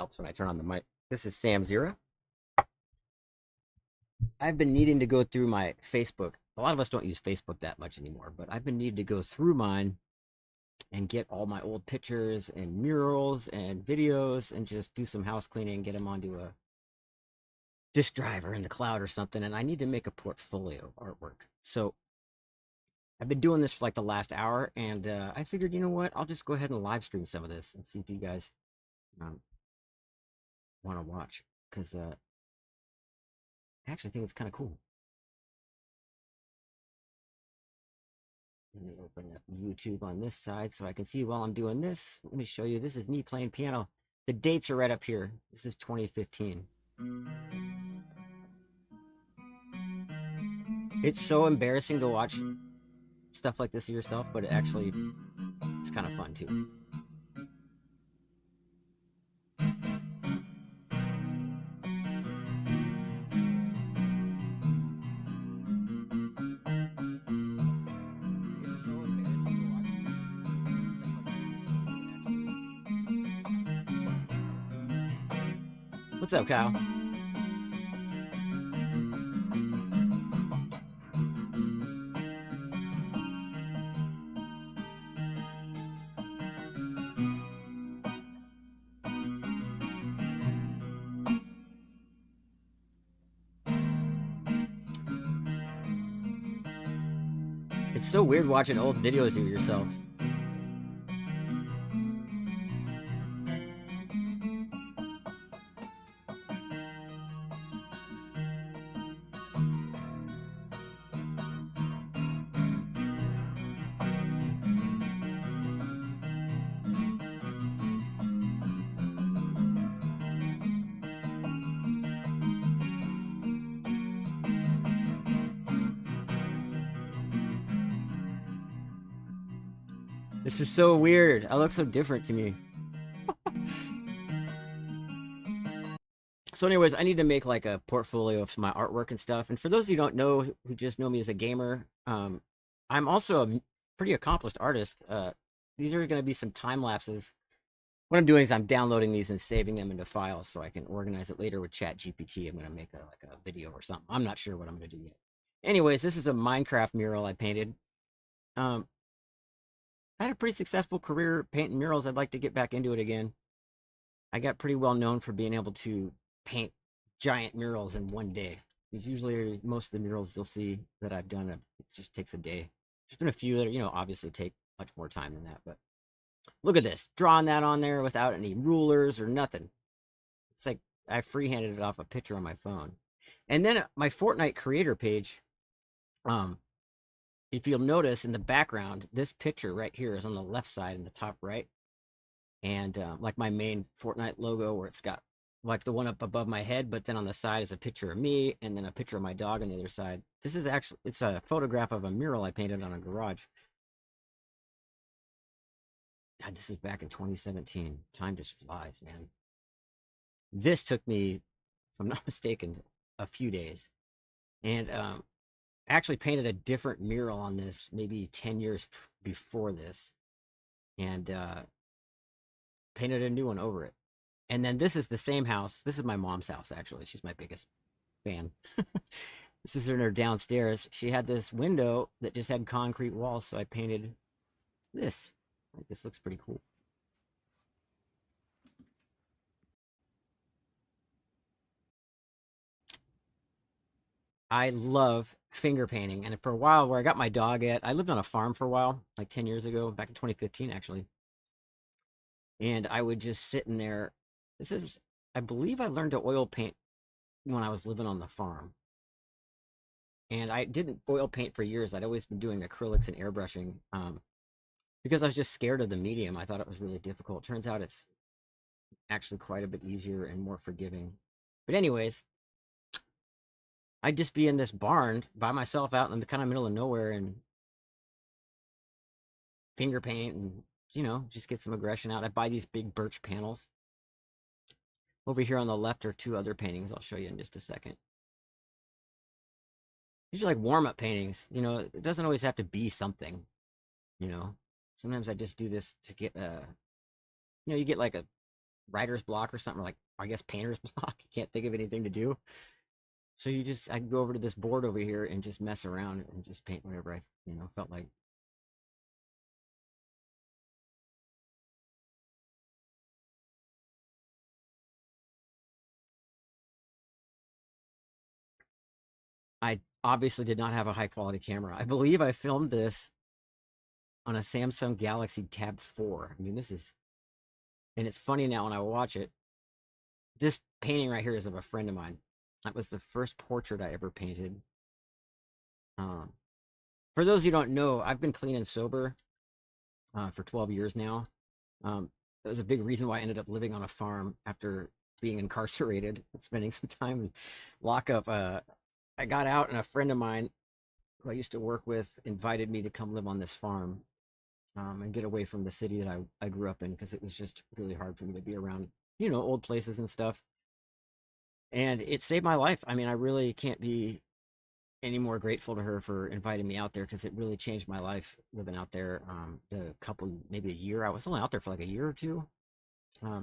Helps when I turn on the mic. This is Samzirra. I've been needing to go through my Facebook. A lot of us don't use Facebook that much anymore, but I've been needing to go through mine and get all my old pictures and murals and videos and just do some house cleaning, get them onto a disk drive or in the cloud or something. And I need to make a portfolio artwork. So I've been doing this for like the last hour, and I figured, you know what? I'll just go ahead and live stream some of this and see if you guys um, want to watch, because I actually think it's kind of cool. Let me open up YouTube on this side so I can see while I'm doing this. Let me show you. This is me playing piano. The dates are right up here. This is 2015. It's so embarrassing to watch stuff like this of yourself, but it's kind of fun too. It's so embarrassing to watch stuff like this of yourself, but it's kind of fun. What's up, Kyle? It's so weird watching old videos of yourself. This is so weird. I look so different to me. So anyways, I need to make like a portfolio of my artwork and stuff. And for those who don't know, who just know me as a gamer, I'm also a pretty accomplished artist. These are going to be some time lapses. What I'm doing is I'm downloading these and saving them into files so I can organize it later with Chat GPT. I'm going to make like a video or something. I'm not sure what I'm going to do yet. Anyways, this is a Minecraft mural I painted. I had a pretty successful career painting murals. I'd like to get back into it again. I got pretty well known for being able to paint giant murals in one day. Usually, most of the murals you'll see that I've done, it just takes a day. There's been a few that, obviously take much more time than that. But look at this, drawing that on there without any rulers or nothing. It's like I freehanded it off a picture on my phone. And then my Fortnite creator page, if you'll notice in the background, this picture right here is on the left side in the top right. And like my main Fortnite logo, where it's got like the one up above my head, but then on the side is a picture of me and then a picture of my dog on the other side. This is actually, it's a photograph of a mural I painted on a garage. God, this is back in 2017. Time just flies, man. This took me, if I'm not mistaken, a few days. And I actually painted a different mural on this maybe 10 years before this. And painted a new one over it. And then this is the same house. This is my mom's house, actually. She's my biggest fan. This is in her downstairs. She had this window that just had concrete walls, so I painted this. Like, this looks pretty cool. I love finger painting. And for a while, where I got my dog at, I lived on a farm for a while, like 10 years ago, back in 2015, actually. And I would just sit in there. This is, I believe I learned to oil paint when I was living on the farm. And I didn't oil paint for years. I'd always been doing acrylics and airbrushing because I was just scared of the medium. I thought it was really difficult. Turns out it's actually quite a bit easier and more forgiving. But anyways, I'd just be in this barn by myself out in the kind of middle of nowhere and finger paint and, just get some aggression out. I buy these big birch panels. Over here on the left are two other paintings I'll show you in just a second. These are like warm-up paintings. It doesn't always have to be something, Sometimes I just do this to get, you get like a writer's block or something, or like I guess painter's block. You can't think of anything to do. So I can go over to this board over here and just mess around and just paint whatever I, felt like. I obviously did not have a high quality camera. I believe I filmed this on a Samsung Galaxy Tab 4. I mean, and it's funny now when I watch it. This painting right here is of a friend of mine. That was the first portrait I ever painted. For those who don't know, I've been clean and sober for 12 years now. That was a big reason why I ended up living on a farm after being incarcerated, spending some time in lockup. I got out, and a friend of mine who I used to work with invited me to come live on this farm and get away from the city that I grew up in, because it was just really hard for me to be around, old places and stuff. And it saved my life. I mean, I really can't be any more grateful to her for inviting me out there, because it really changed my life living out there. Maybe a year. I was only out there for like a year or two.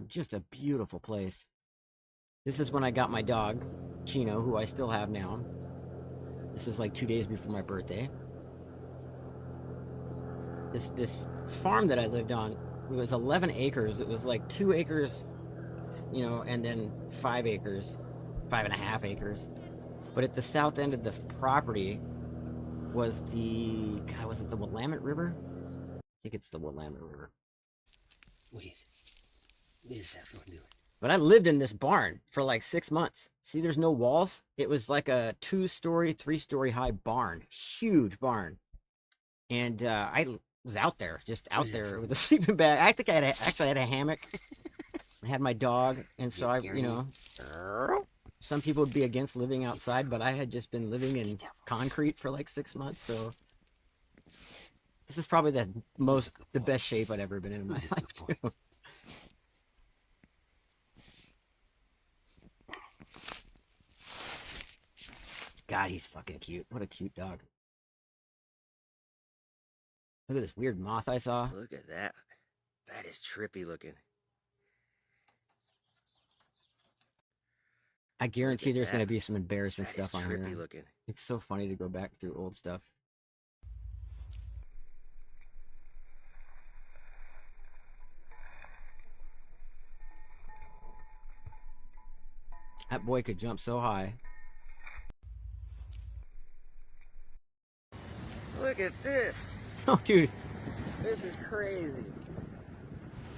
Just a beautiful place. This is when I got my dog, Chino, who I still have now. This was like 2 days before my birthday. This farm that I lived on, it was 11 acres. It was like 2 acres, and then 5 acres, 5.5 acres. But at the south end of the property was was it the Willamette River? I think it's the Willamette River. What is it? What is that one doing? But I lived in this barn for like 6 months. See, there's no walls. It was like a 2-story, 3-story high barn. Huge barn. And I was out there, just out there with a sleeping bag. I think I had a hammock. I had my dog. And so some people would be against living outside, but I had just been living in concrete for like 6 months. So this is probably the best shape I'd ever been in my life too. God, he's fucking cute. What a cute dog. Look at this weird moth I saw. Look at that. That is trippy looking. I guarantee there's going to be some embarrassing stuff on here. Trippy looking. It's so funny to go back through old stuff. That boy could jump so high. Look at this. Oh, dude. This is crazy.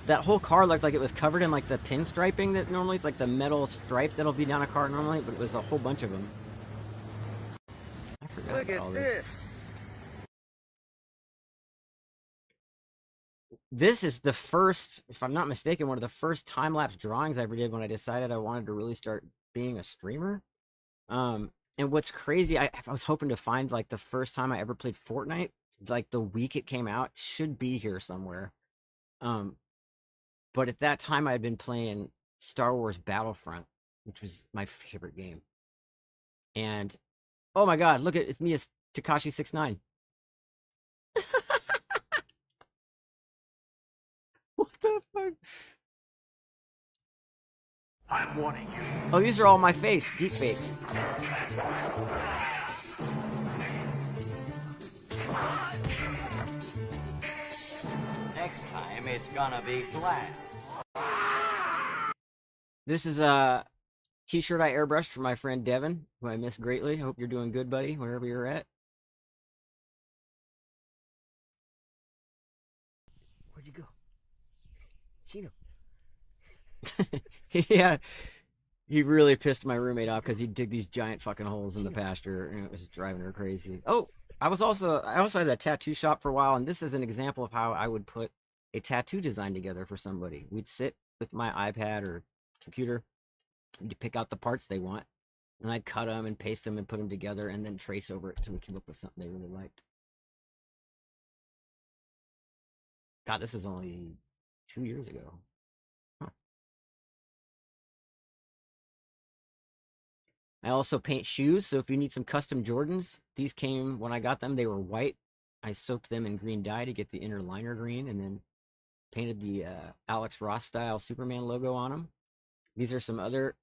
That whole car looked like it was covered in like the pinstriping that normally it's like the metal stripe that'll be down a car normally, but it was a whole bunch of them. I forgot. Look at this. This is the first, if I'm not mistaken, one of the first time-lapse drawings I ever did when I decided I wanted to really start being a streamer. And what's crazy, I was hoping to find like the first time I ever played Fortnite, like the week it came out, should be here somewhere. But at that time I had been playing Star Wars Battlefront, which was my favorite game. And oh my god, look at it's me as Tekashi 69. What the fuck? I'm warning you. Oh, these are all my face, deep fakes. Next time it's gonna be flat. This is a t-shirt I airbrushed for my friend Devin, who I miss greatly. Hope you're doing good, buddy, wherever you're at. Where'd you go? Chino. Yeah, he really pissed my roommate off because he'd dig these giant fucking holes in the pasture, and it was driving her crazy. Oh, I also had a tattoo shop for a while, and this is an example of how I would put a tattoo design together for somebody. We'd sit with my iPad or computer, and you pick out the parts they want, and I'd cut them and paste them and put them together, and then trace over it until we came up with something they really liked. God, this is only 2 years ago. I also paint shoes, so if you need some custom Jordans, these came when I got them. They were white. I soaked them in green dye to get the inner liner green, and then painted the Alex Ross style Superman logo on them. These are some other.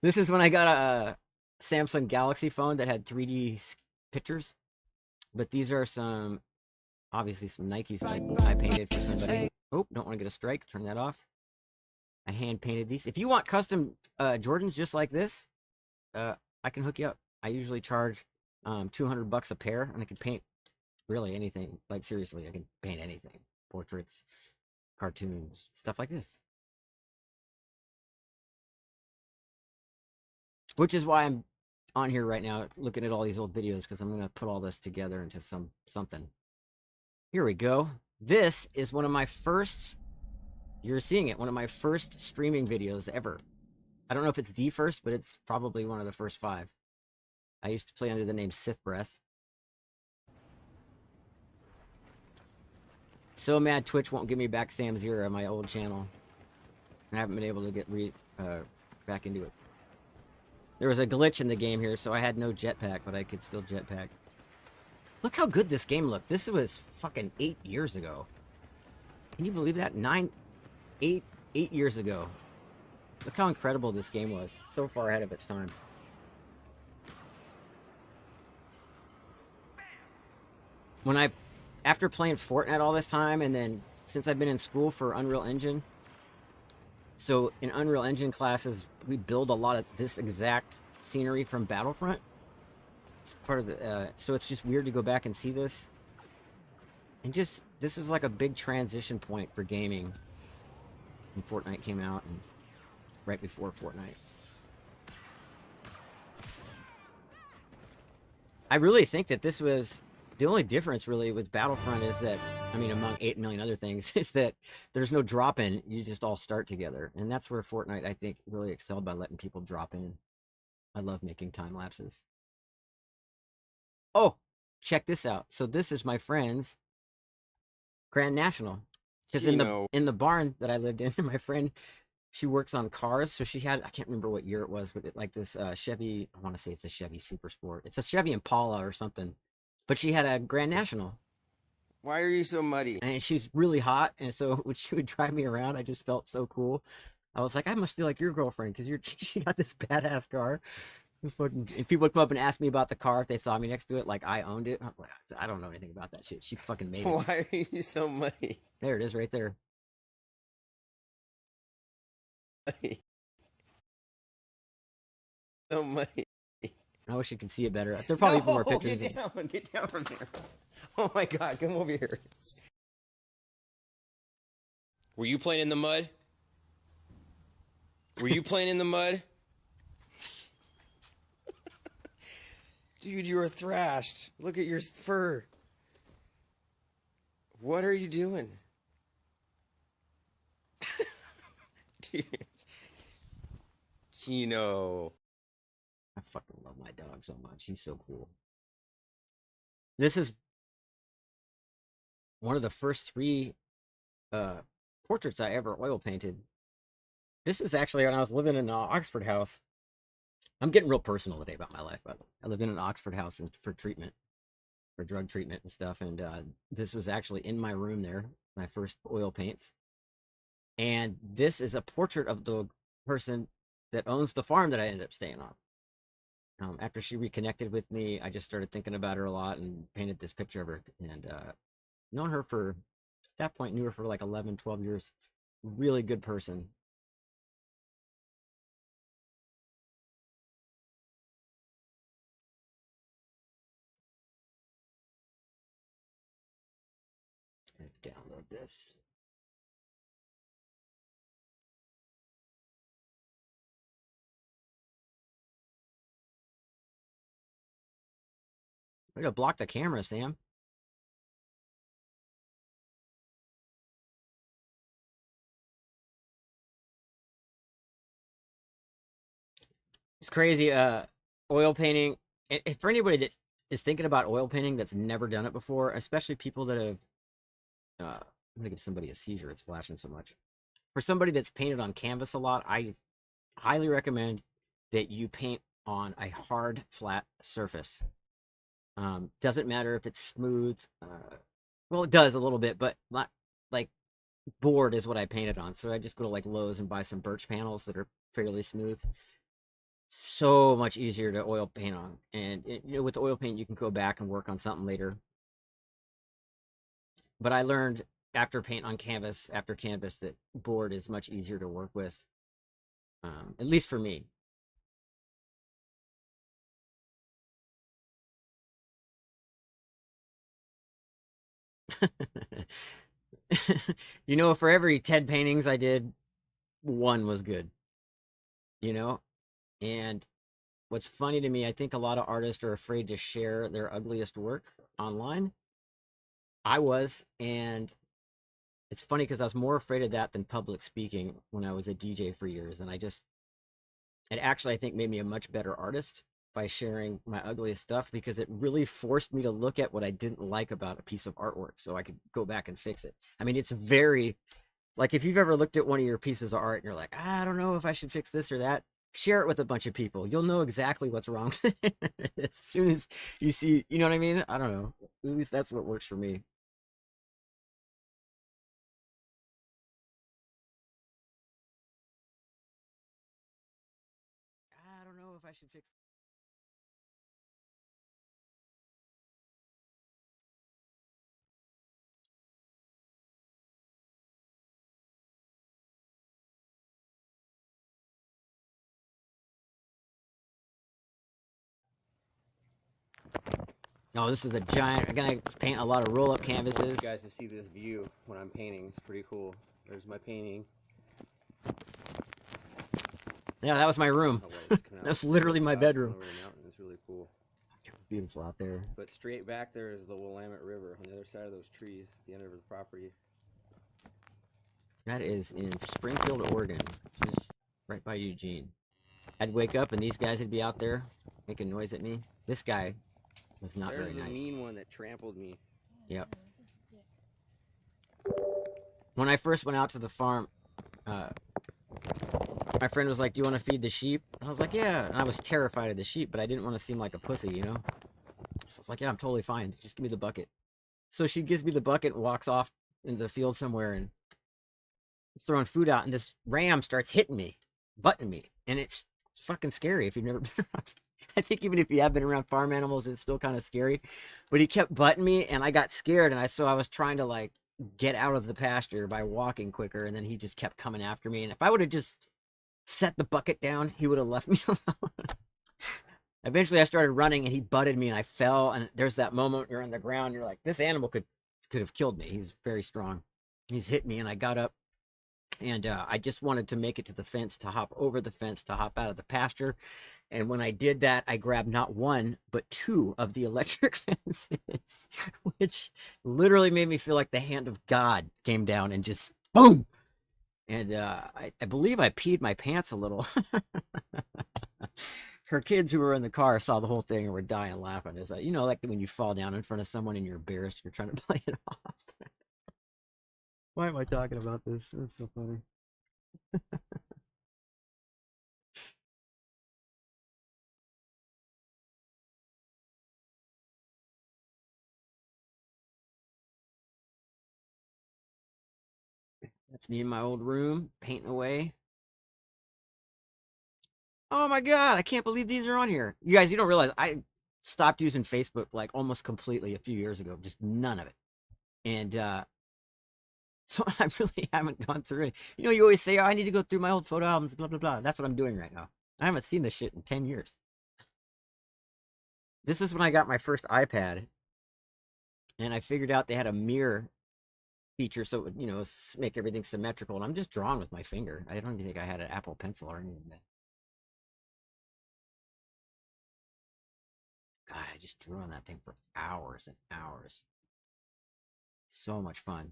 This is when I got a Samsung Galaxy phone that had 3D pictures. But these are some, obviously some Nikes that I painted for somebody. Oh, don't want to get a strike. Turn that off. I hand painted these. If you want custom Jordans just like this, I can hook you up. I usually charge $200 a pair, and I can paint really anything. Like seriously, I can paint anything. Portraits, cartoons, stuff like this. Which is why I'm on here right now looking at all these old videos, because I'm going to put all this together into something. Here we go. This is one of my first, you're seeing it, one of my first streaming videos ever. I don't know if it's the first, but it's probably one of the first 5. I used to play under the name Sith Breath. So mad Twitch won't give me back Samzirra, my old channel. I haven't been able to get back into it. There was a glitch in the game here, so I had no jetpack, but I could still jetpack. Look how good this game looked. This was fucking 8 years ago. Can you believe that? 8 years ago. Look how incredible this game was. So far ahead of its time. After playing Fortnite all this time, and then since I've been in school for Unreal Engine, so in Unreal Engine classes, we build a lot of this exact scenery from Battlefront. It's part of the, so it's just weird to go back and see this. And just, this was like a big transition point for gaming when Fortnite came out, and right before Fortnite. I really think that this was, the only difference really with Battlefront is that, I mean, among 8 million other things, is that there's no drop-in. You just all start together. And that's where Fortnite, I think, really excelled, by letting people drop in. I love making time lapses. Oh, check this out. So this is my friend's Grand National. Because in the barn that I lived in, my friend, she works on cars. So she had, I can't remember what year it was, but like this Chevy, I want to say it's a Chevy Super Sport. It's a Chevy Impala or something. But she had a Grand National. Why are you so muddy? And she's really hot, and so when she would drive me around, I just felt so cool. I was like, I must feel like your girlfriend, because she got this badass car. If people would come up and ask me about the car, if they saw me next to it, like I owned it, I'm like, I don't know anything about that shit. She fucking made it. Why are you so muddy? There it is, right there. So muddy. I wish you could see it better. There probably more pictures. Get down from there. Oh my god, come over here. Were you playing in the mud? Were you playing in the mud? Dude, you are thrashed. Look at your fur. What are you doing? Dude. Chino. I fucking love my dog so much. He's so cool. This is one of the first 3 portraits I ever oil painted. This is actually when I was living in an Oxford house. I'm getting real personal today about my life, but I lived in an Oxford house for treatment, for drug treatment and stuff. And this was actually in my room there, my first oil paints. And this is a portrait of the person that owns the farm that I ended up staying on. After she reconnected with me, I just started thinking about her a lot and painted this picture of her. And known her for, at that point, knew her for like 11, 12 years. Really good person. Download this. Way to block the camera, Sam. It's crazy. Oil painting. And for anybody that is thinking about oil painting that's never done it before, especially people that have, I'm gonna give somebody a seizure. It's flashing so much. For somebody that's painted on canvas a lot, I highly recommend that you paint on a hard, flat surface. Doesn't matter if it's smooth. Well, it does a little bit, but not like board is what I painted on. So I just go to like Lowe's and buy some birch panels that are fairly smooth. So much easier to oil paint on. And with the oil paint, you can go back and work on something later. But I learned after paint on canvas, after canvas, that board is much easier to work with, at least for me. For every 10 paintings I did, one was good, you know? And what's funny to me, I think a lot of artists are afraid to share their ugliest work online. I was, and it's funny because I was more afraid of that than public speaking when I was a DJ for years. And it actually, I think, made me a much better artist by sharing my ugliest stuff, because it really forced me to look at what I didn't like about a piece of artwork so I could go back and fix it. I mean, it's very, like, if you've ever looked at one of your pieces of art and you're like, I don't know if I should fix this or that, share it with a bunch of people. You'll know exactly what's wrong as soon as you see, you know what I mean? I don't know. At least that's what works for me. I don't know if I should fix. Oh, this is a giant. I'm gonna paint a lot of roll-up canvases. I want you guys to see this view when I'm painting. It's pretty cool. There's my painting. Yeah, that was my room. That's literally my bedroom. Over the mountain. It's really cool. Beautiful out there. But straight back there is the Willamette River on the other side of those trees, the end of the property. That is in Springfield, Oregon, just right by Eugene. I'd wake up and these guys would be out there making noise at me. This guy was not very nice. There's the mean one that trampled me. Yep. When I first went out to the farm, my friend was like, do you want to feed the sheep? I was like, yeah. And I was terrified of the sheep, but I didn't want to seem like a pussy, So I was like, yeah, I'm totally fine. Just give me the bucket. So she gives me the bucket and walks off into the field somewhere and throwing food out. And this ram starts hitting me, butting me. And it's fucking scary if you've never been around. I think even if you have been around farm animals, it's still kind of scary. But he kept butting me and I got scared. And I was trying to like get out of the pasture by walking quicker. And then he just kept coming after me. And if I would have just set the bucket down, he would have left me alone. Eventually I started running and he butted me and I fell, and there's that moment you're on the ground, you're like, this animal could have killed me. He's very strong. He's hit me and I got up and I just wanted to make it to the fence, to hop over the fence, to hop out of the pasture. And when I did that, I grabbed not one, but two of the electric fences, which literally made me feel like the hand of God came down and just boom. And I believe I peed my pants a little. Her kids who were in the car saw the whole thing and were dying laughing. It's like, like when you fall down in front of someone and you're embarrassed, you're trying to play it off. Why am I talking about this? That's so funny. That's me in my old room, painting away. Oh my God, I can't believe these are on here. You guys, you don't realize I stopped using Facebook like almost completely a few years ago, just none of it. And so I really haven't gone through it. You always say, oh, I need to go through my old photo albums, blah, blah, blah. That's what I'm doing right now. I haven't seen this shit in 10 years. This is when I got my first iPad. And I figured out they had a mirror feature so it would, make everything symmetrical. And I'm just drawing with my finger. I don't even think I had an Apple Pencil or anything. God, I just drew on that thing for hours and hours. So much fun.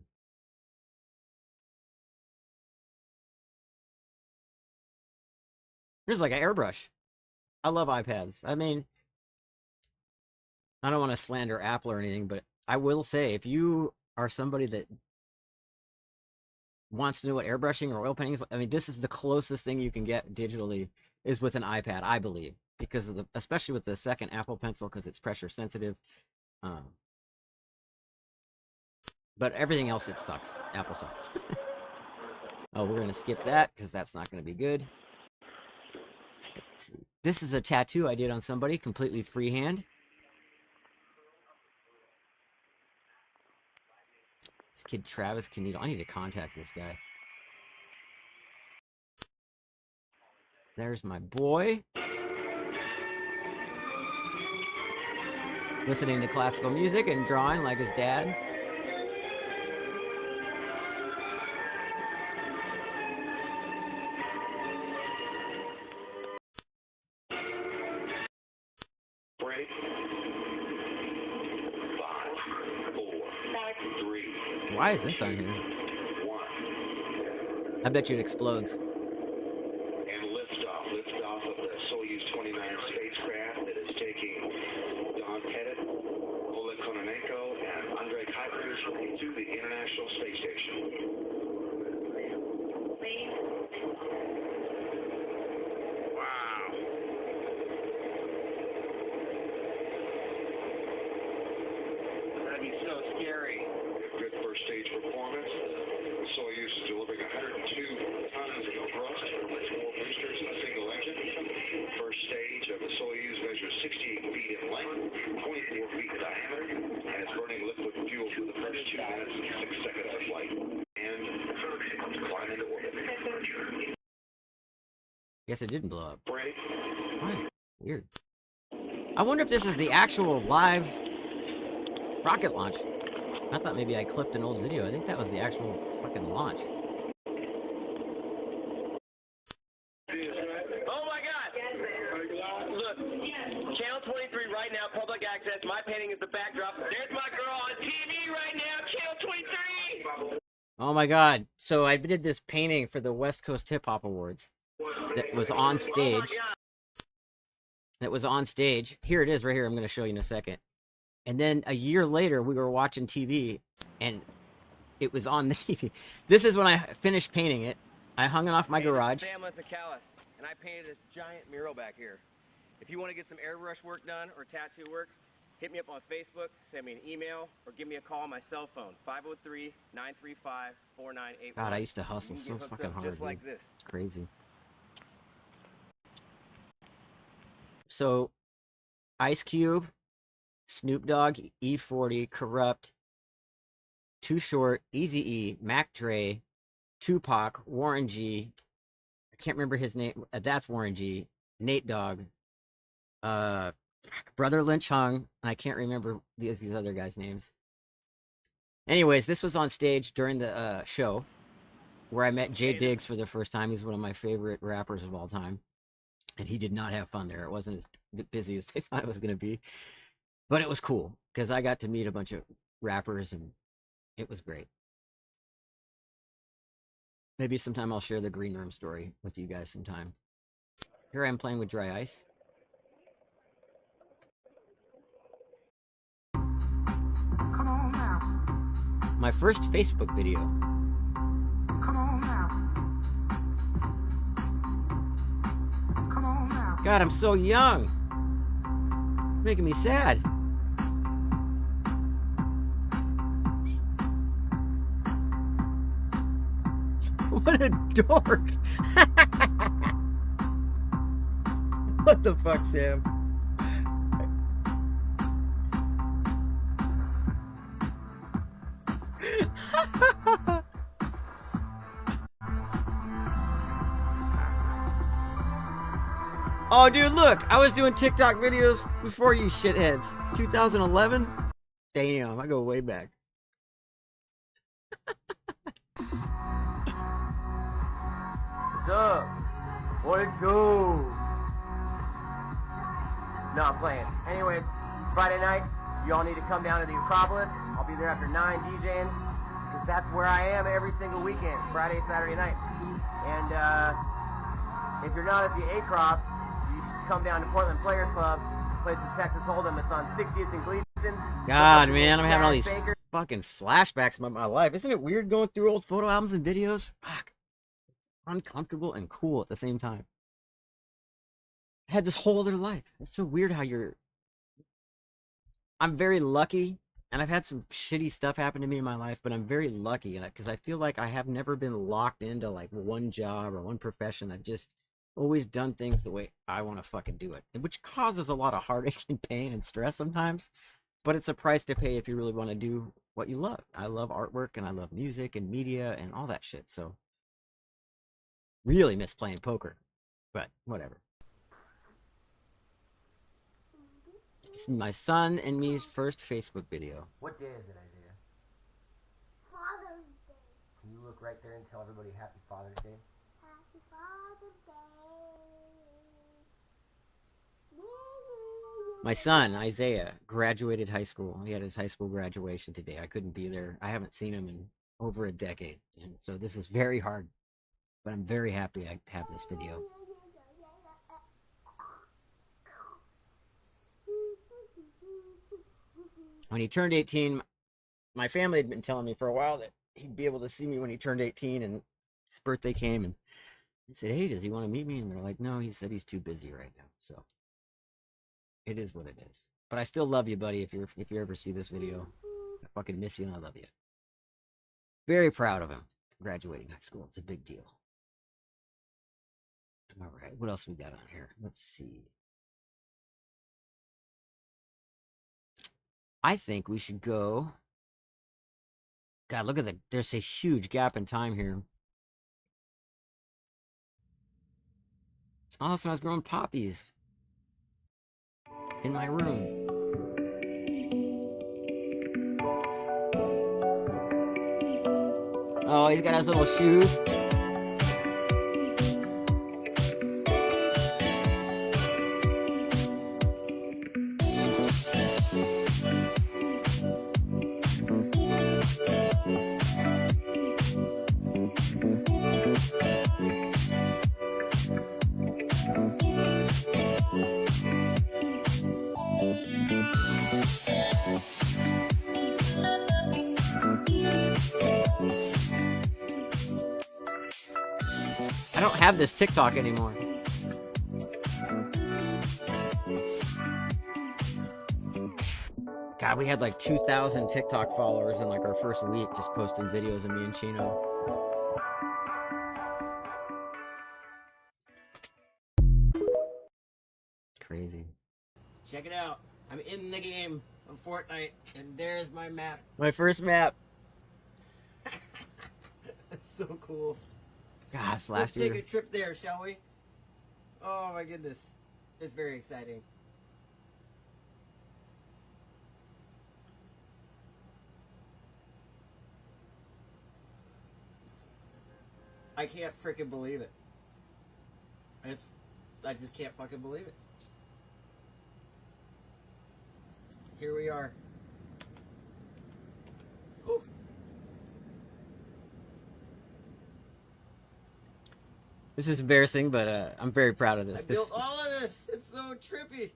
This is like an airbrush. I love iPads. I mean, I don't want to slander Apple or anything, but I will say, if you are somebody that wants to know what airbrushing or oil painting is, I mean, this is the closest thing you can get digitally is with an iPad, I believe, because of especially with the second Apple Pencil, because it's pressure sensitive. Um, But everything else, it sucks. Apple sucks. Oh, we're going to skip that because that's not going to be good. Let's see. This is a tattoo I did on somebody, completely freehand. This kid, Travis Canito. I need to contact this guy. There's my boy. Listening to classical music and drawing like his dad. Break. 5, 4, 3. Why is this on here? 1. I bet you it explodes. And liftoff. Liftoff of the Soyuz 29 spacecraft that is taking Don Pettit, Oleg Kononenko, and Andrei Kuipers to the International Space Station. Wow. That'd be so scary. Good first stage performance. The Soyuz is delivering 102 tons of thrust with 4 boosters and a single engine. First stage of the Soyuz measures 68 feet in length, 24 feet in diameter, and is burning liquid fuel for the first 2 minutes and 6 seconds of flight. And climb into orbit. Guess it didn't blow up. Break. Why? Weird. I wonder if this is the actual live rocket launch. I thought maybe I clipped an old video. I think that was the actual fucking launch. Oh my God! Look, Channel 23 right now, public access. My painting is the backdrop. There's my girl on TV right now, Channel 23! Oh my god. So I did this painting for the West Coast Hip Hop Awards that was on stage. That was on stage. Here it is right here. I'm going to show you in a second. And then a year later, we were watching TV, and it was on the TV. This is when I finished painting it. I hung it off my garage. Sam Callis, and I painted this giant mural back here. If you want to get some airbrush work done or tattoo work, hit me up on Facebook, send me an email, or give me a call on my cell phone, 503-935-4981. God, I used to hustle so fucking hard, just like dude. this. It's crazy. So, Ice Cube, Snoop Dogg, E40, Corrupt, Too Short, Eazy-E, Mac Dre, Tupac, Warren G. I can't remember his name. That's Warren G. Nate Dogg, Brother Lynch Hung, and I can't remember these other guys' names. Anyways, this was on stage during the show where I met Jay Diggs for the first time. He's one of my favorite rappers of all time. And he did not have fun there. It wasn't as busy as they thought it was going to be. But it was cool because I got to meet a bunch of rappers and it was great. Maybe sometime I'll share the green room story with you guys sometime. Here I am playing with dry ice. Come on now. My first Facebook video. Come on now. Come on now. God, I'm so young. Making me sad. What a dork. What the fuck, Sam? Oh, dude, look. I was doing TikTok videos before you shitheads. 2011? Damn, I go way back. What's up? What it do? No, I'm playing. Anyways, it's Friday night. You all need to come down to the Acropolis. I'll be there after 9 DJing, because that's where I am every single weekend, Friday, Saturday night. And if you're not at the Acrop, you should come down to Portland Players Club, play some Texas Hold'em. It's on 60th and Gleason. God, man, I'm having all these fucking flashbacks about my life. Isn't it weird going through old photo albums and videos? Fuck. Uncomfortable and cool at the same time. I had this whole other life. It's so weird how I'm very lucky, and I've had some shitty stuff happen to me in my life, but I'm very lucky because I feel like I have never been locked into like one job or one profession. I've just always done things the way I want to fucking do it, which causes a lot of heartache and pain and stress sometimes. But it's a price to pay if you really want to do what you love. I love artwork and I love music and media and all that shit. So really miss playing poker, but whatever. It's my son and me's first Facebook video. What day is it, Isaiah? Father's Day. Can you look right there and tell everybody Happy Father's Day? Happy Father's Day. My son, Isaiah, graduated high school. He had his high school graduation today. I couldn't be there. I haven't seen him in over a decade. And so this is very hard. But I'm very happy I have this video. When he turned 18, my family had been telling me for a while that he'd be able to see me when he turned 18, and his birthday came, and I said, hey, does he want to meet me? And they're like, no, he said he's too busy right now. So it is what it is. But I still love you, buddy, if you ever see this video. I fucking miss you and I love you. Very proud of him graduating high school. It's a big deal. All right, what else we got on here? Let's see. I think we should go. God, look at there's a huge gap in time here. Oh, so I was growing poppies in my room. Oh, he's got his little shoes. I don't have this TikTok anymore. God, we had like 2,000 TikTok followers in like our first week just posting videos of me and Chino. Crazy. Check it out. I'm in the game of Fortnite, and there's my map. My first map. That's so cool. Gosh, last year. Let's take a trip there, shall we? Oh my goodness. It's very exciting. I can't freaking believe it. I just can't fucking believe it. Here we are. Ooh. This is embarrassing, but I'm very proud of this. I built all of this. It's so trippy.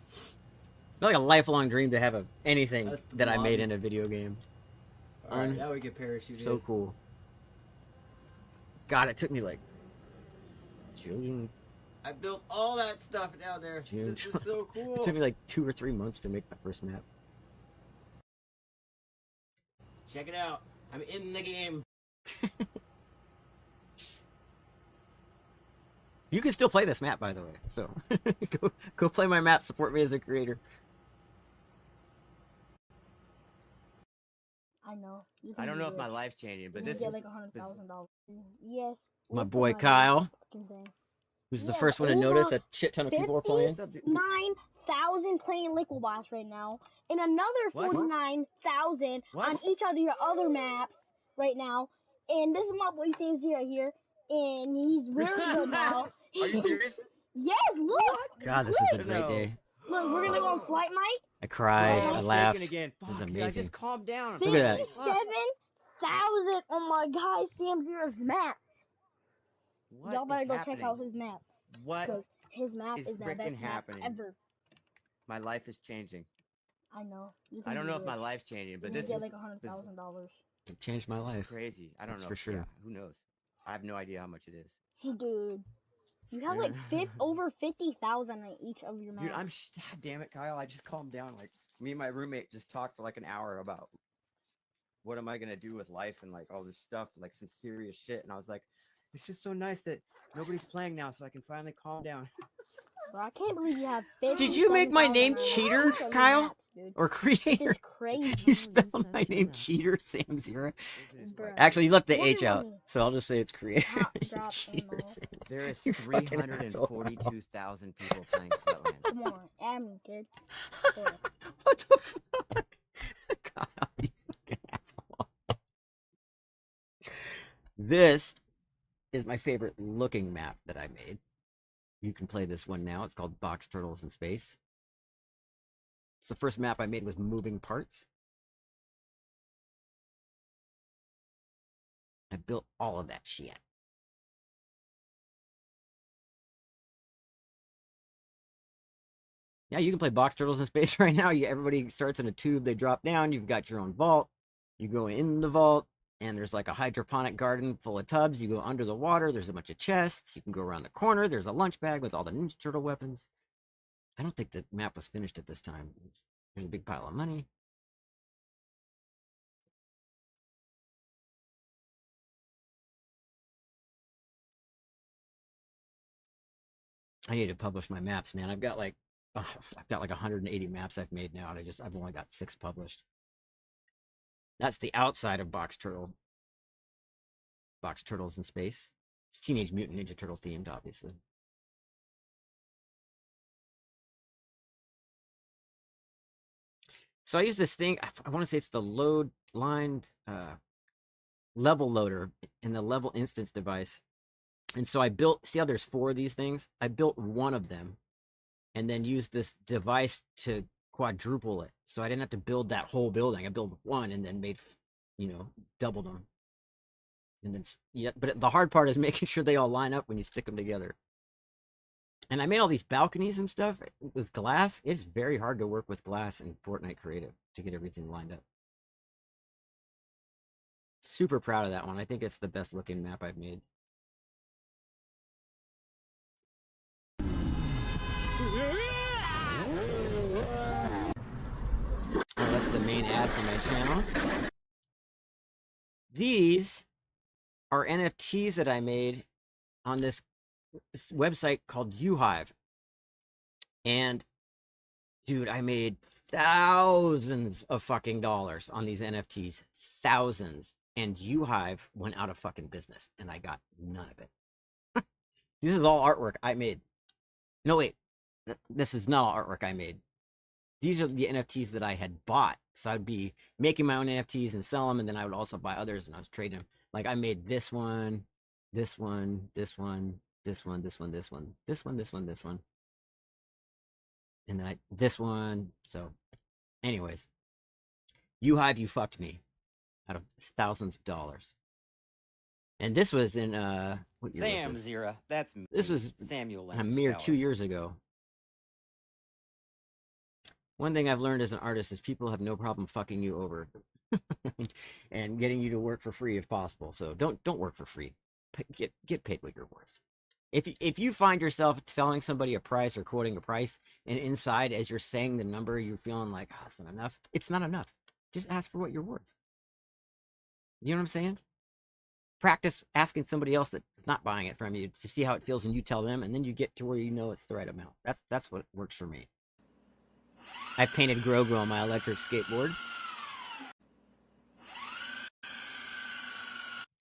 It's like a lifelong dream to have anything that I made in a video game. All right, now we can parachute. So cool. God, it took me like June. I built all that stuff down there. June. This is so cool. It took me like 2 or 3 months to make my first map. Check it out. I'm in the game. You can still play this map, by the way. So go play my map. Support me as a creator. I know. I don't know if my life's changing, but this get is like $100,000. Yes. my boy Kyle, who's the first one to notice a shit ton of people are playing. 9,000 playing Liquid Boss right now, and another 49,000 on each of your other maps right now. And this is my boy Samzirra here, and he's really good now. Are you serious? Yes, look. God, this was a great day. Look, we're gonna go on Flight Night. I cried. I laughed. Again. It was Fuck, amazing. I just calmed down. Look at that. 57,000 on my guy Samzirra's map. What Y'all better is go happening? check out his map. What Because his map is is the best frickin' map happening? ever. My life is changing. I know. I don't know if my life's changing, but you this get is like $100,000. It changed my life. crazy. I don't That's know. for sure. Yeah, who knows? I have no idea how much it is. Dude. You have like over 50,000 on each of your maps. Dude, God damn it, Kyle. I just calmed down. Like, me and my roommate just talked for like an hour about what am I gonna do with life and like all this stuff, like some serious shit. And I was like, it's just so nice that nobody's playing now, so I can finally calm down. Bro, I can't believe you have Did you make my 57,000 name on Cheater, each of your Kyle? maps, dude. Or Creator? It's crazy. You spelled my name Cheater, Samzirra. Bruh. Actually, you left the Look H at out, me. so I'll just say it's Creator. Top drop Cheater, ammo. Samzirra. There is You fucking asshole. 342,000 people playing Flatland. Come on, add me, kid. There. What the fuck? Kyle, you fucking asshole. This is my favorite looking map that I made. You can play this one now. It's called Box Turtles in Space. It's the first map I made with moving parts. I built all of that shit. Yeah, you can play Box Turtles in Space right now. Everybody starts in a tube. They drop down. You've got your own vault. You go in the vault, and there's like a hydroponic garden full of tubs. You go under the water. There's a bunch of chests. You can go around the corner. There's a lunch bag with all the Ninja Turtle weapons. I don't think the map was finished at this time. There's a big pile of money. I need to publish my maps, man. I've got like 180 maps I've made now, and I've only got 6 published. That's the outside of Box Turtles in Space. It's Teenage Mutant Ninja Turtle themed, obviously. So I use this thing. I want to say it's the load line level loader in the level instance device. And so I built, see how there's 4 of these things? I built one of them and then used this device to quadruple it. So I didn't have to build that whole building. I built one and then made, doubled them. And then, yeah, but the hard part is making sure they all line up when you stick them together. And I made all these balconies and stuff with glass. It's very hard to work with glass in Fortnite Creative to get everything lined up. Super proud of that one. I think it's the best looking map I've made. Oh, that's the main ad for my channel. These are NFTs that I made on this website called UHive. And dude, I made thousands of fucking dollars on these NFTs. Thousands. And UHive went out of fucking business. And I got none of it. This is all artwork I made. No, wait. This is not all artwork I made. These are the NFTs that I had bought. So I'd be making my own NFTs and sell them. And then I would also buy others and I was trading them. Like I made this one, this one, this one, this one, this one, this one, this one, this one, this one. And then this one. So anyways, UHive, you fucked me out of thousands of dollars. And this was in what year was this? Samzirra, that's me. This was Samuel. a mere 2 years ago. One thing I've learned as an artist is people have no problem fucking you over and getting you to work for free if possible. So don't work for free. Get paid what you're worth. If you find yourself telling somebody a price or quoting a price, and inside as you're saying the number, you're feeling like, oh, it's not enough. It's not enough. Just ask for what you're worth. You know what I'm saying? Practice asking somebody else that's not buying it from you to see how it feels when you tell them, and then you get to where you know it's the right amount. That's what works for me. I painted Grogu on my electric skateboard.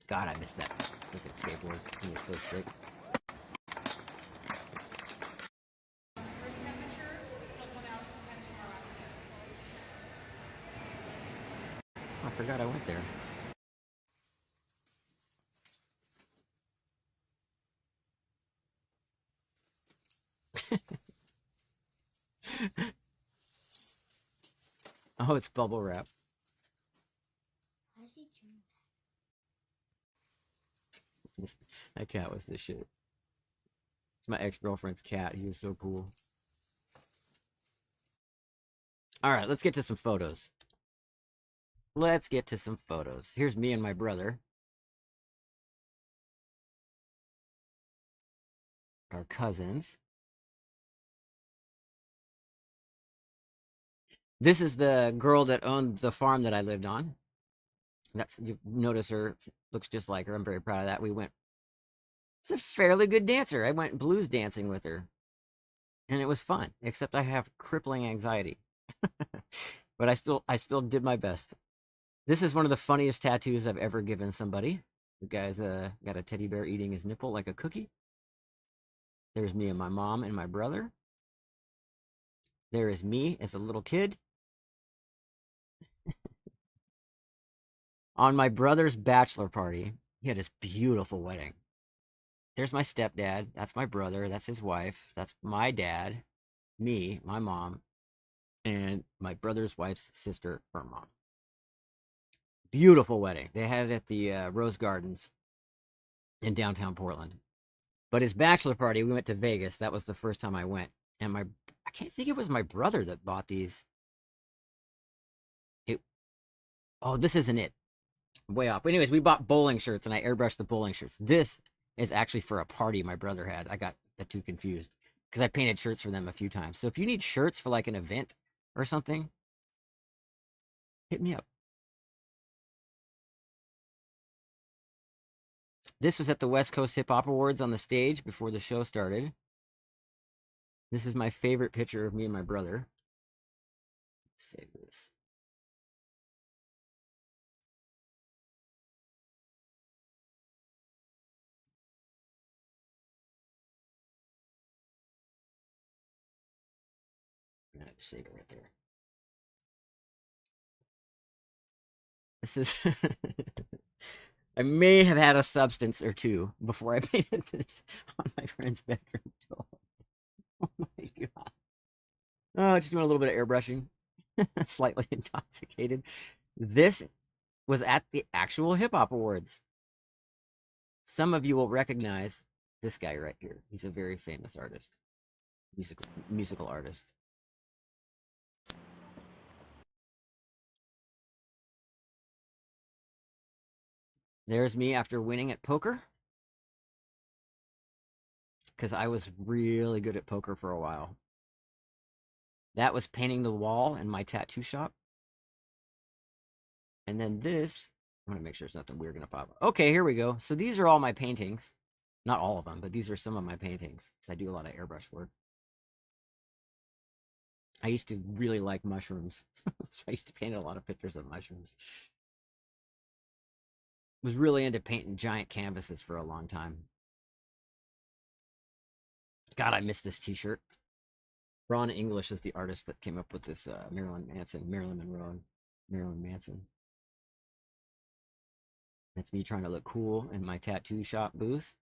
God, I miss that fucking skateboard. It was so sick. I forgot I went there. Oh, it's bubble wrap. That cat was the shit. It's my ex-girlfriend's cat. He was so cool. Alright, let's get to some photos. Here's me and my brother. our cousins. This is the girl that owned the farm that I lived on. That's, you notice her, looks just like her. I'm very proud of that. We went, it's a fairly good dancer. I went blues dancing with her. And it was fun, except I have crippling anxiety. But I still did my best. This is one of the funniest tattoos I've ever given somebody. The guy's got a teddy bear eating his nipple like a cookie. There's me and my mom and my brother. There is me as a little kid. On my brother's bachelor party, he had this beautiful wedding. There's my stepdad. That's my brother. That's his wife. That's my dad, me, my mom, and my brother's wife's sister, her mom. Beautiful wedding. They had it at the Rose Gardens in downtown Portland. But his bachelor party, we went to Vegas. That was the first time I went. And I can't think it was my brother that bought these. Oh, this isn't it. Way off. But anyways, we bought bowling shirts and I airbrushed the bowling shirts. This is actually for a party my brother had. I got the two confused because I painted shirts for them a few times. So if you need shirts for like an event or something, hit me up. This was at the West Coast Hip Hop Awards on the stage before the show started. This is my favorite picture of me and my brother. Let's save this. I'm gonna save it right there. This is I may have had a substance or two before I painted this on my friend's bedroom door. Oh my god. Oh, just doing a little bit of airbrushing. Slightly intoxicated. This was at the actual Hip Hop Awards. Some of you will recognize this guy right here. He's a very famous artist. Musical artist. There's me after winning at poker. Because I was really good at poker for a while. That was painting the wall in my tattoo shop. And then this, I'm going to make sure there's nothing weird going to pop up. Okay, here we go. So these are all my paintings. Not all of them, but these are some of my paintings. Because I do a lot of airbrush work. I used to really like mushrooms. So I used to paint a lot of pictures of mushrooms. Was really into painting giant canvases for a long time. God, I miss this t-shirt. Ron English is the artist that came up with this Marilyn Monroe and Marilyn Manson. That's me trying to look cool in my tattoo shop booth.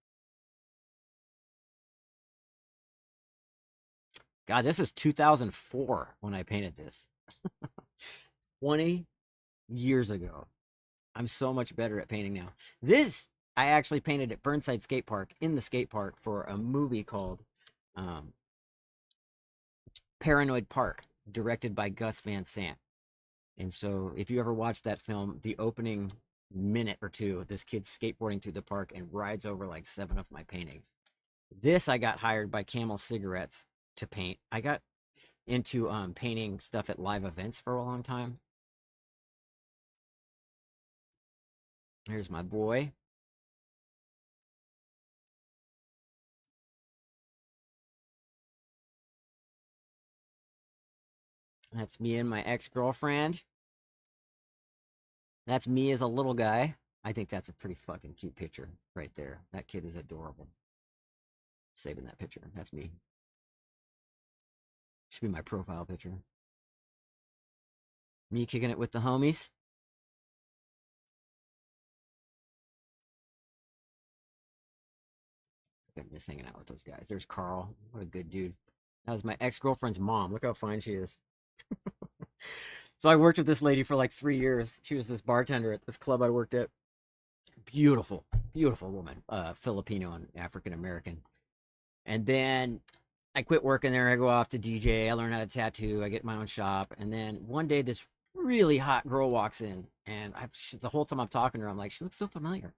God, this is 2004 when I painted this. 20 years ago. I'm so much better at painting now. This, I actually painted at Burnside Skate Park, in the skate park, for a movie called Paranoid Park, directed by Gus Van Sant. And so if you ever watch that film, the opening minute or two, this kid's skateboarding through the park and rides over like 7 of my paintings. This I got hired by Camel Cigarettes to paint. I got into painting stuff at live events for a long time. Here's my boy. That's me and my ex-girlfriend. That's me as a little guy. I think that's a pretty fucking cute picture right there. That kid is adorable. Saving that picture. That's me. Should be my profile picture. Me kicking it with the homies. I miss hanging out with those guys. There's Carl. What a good dude. That was my ex-girlfriend's mom. Look how fine she is. So I worked with this lady for like 3 years. She was this bartender at this club I worked at. Beautiful, beautiful woman. Filipino and African American. And then I quit working there. I go off to DJ. I learn how to tattoo. I get my own shop. And then one day this really hot girl walks in. And the whole time I'm talking to her, I'm like, she looks so familiar.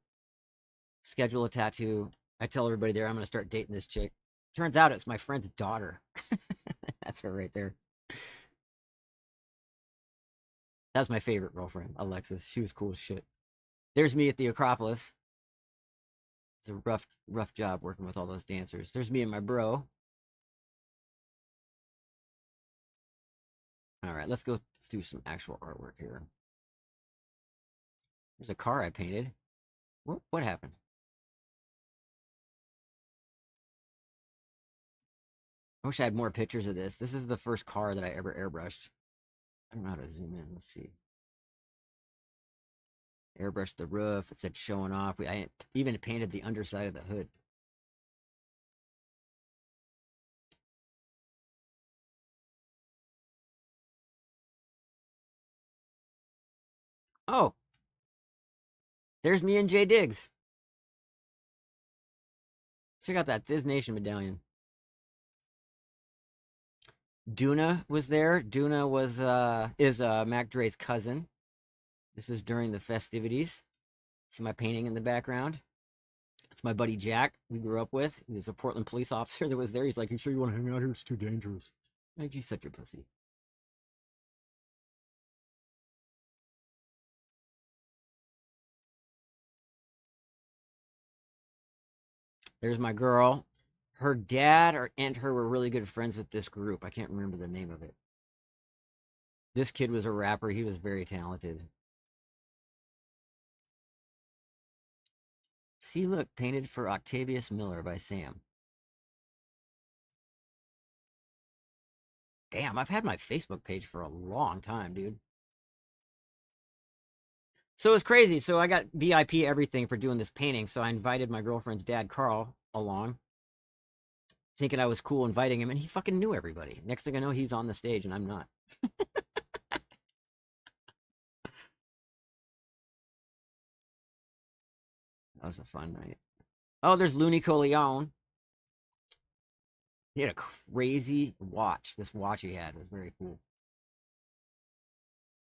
Schedule a tattoo. I tell everybody there I'm going to start dating this chick. Turns out it's my friend's daughter. That's her right there. That's my favorite girlfriend, Alexis. She was cool as shit. There's me at the Acropolis. It's a rough job working with all those dancers. There's me and my bro. All right, let's go do some actual artwork here. There's a car I painted. What happened? I wish I had more pictures of this. This is the first car that I ever airbrushed. I don't know how to zoom in. Let's see. Airbrushed the roof. It said showing off. I even painted the underside of the hood. Oh, there's me and Jay Diggs. Check out that Thiz Nation medallion. Duna was there. Duna is Mac Dre's cousin. This was during the festivities. See my painting in the background? It's my buddy Jack, we grew up with. He was a Portland police officer that was there. He's like, "You sure you want to hang out here? It's too dangerous." Like, he's such a pussy. There's my girl. Her dad and her were really good friends with this group. I can't remember the name of it. This kid was a rapper. He was very talented. See, look, painted for Octavius Miller by Sam. Damn, I've had my Facebook page for a long time, dude. So it's crazy. So I got VIP everything for doing this painting. So I invited my girlfriend's dad, Carl, along, thinking I was cool inviting him, and he fucking knew everybody. Next thing I know, he's on the stage, and I'm not. That was a fun night. Oh, there's Looney Coleon. He had a crazy watch. This watch he had was very cool.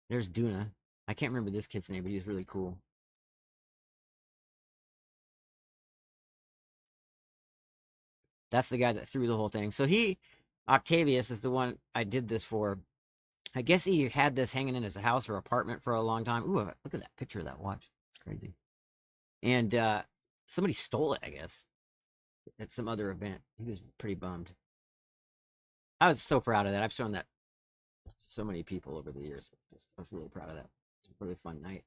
There's Duna. I can't remember this kid's name, but he was really cool. That's the guy that threw the whole thing. So Octavius is the one I did this for. I guess he had this hanging in his house or apartment for a long time. Ooh, look at that picture of that watch. It's crazy. And somebody stole it, I guess, at some other event. He was pretty bummed. I was so proud of that. I've shown that to so many people over the years. I was really proud of that. It was a really fun night.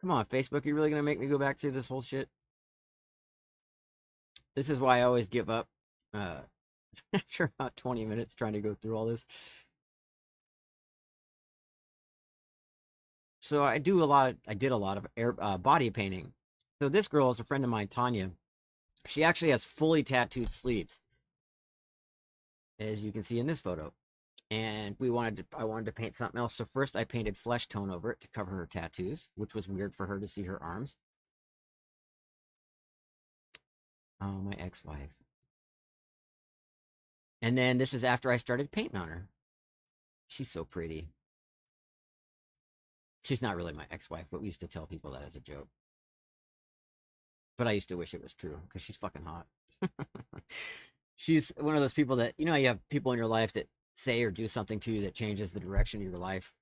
Come on, Facebook, you really gonna make me go back to this whole shit? This is why I always give up after about 20 minutes trying to go through all this. So I did a lot of body painting. So this girl is a friend of mine, Tanya. She actually has fully tattooed sleeves, as you can see in this photo. And I wanted to paint something else. So first I painted flesh tone over it to cover her tattoos, which was weird for her to see her arms. Oh, my ex-wife. And then this is after I started painting on her. She's so pretty. She's not really my ex-wife, but we used to tell people that as a joke. But I used to wish it was true, because she's fucking hot. She's one of those people that, you have people in your life that say or do something to you that changes the direction of your life.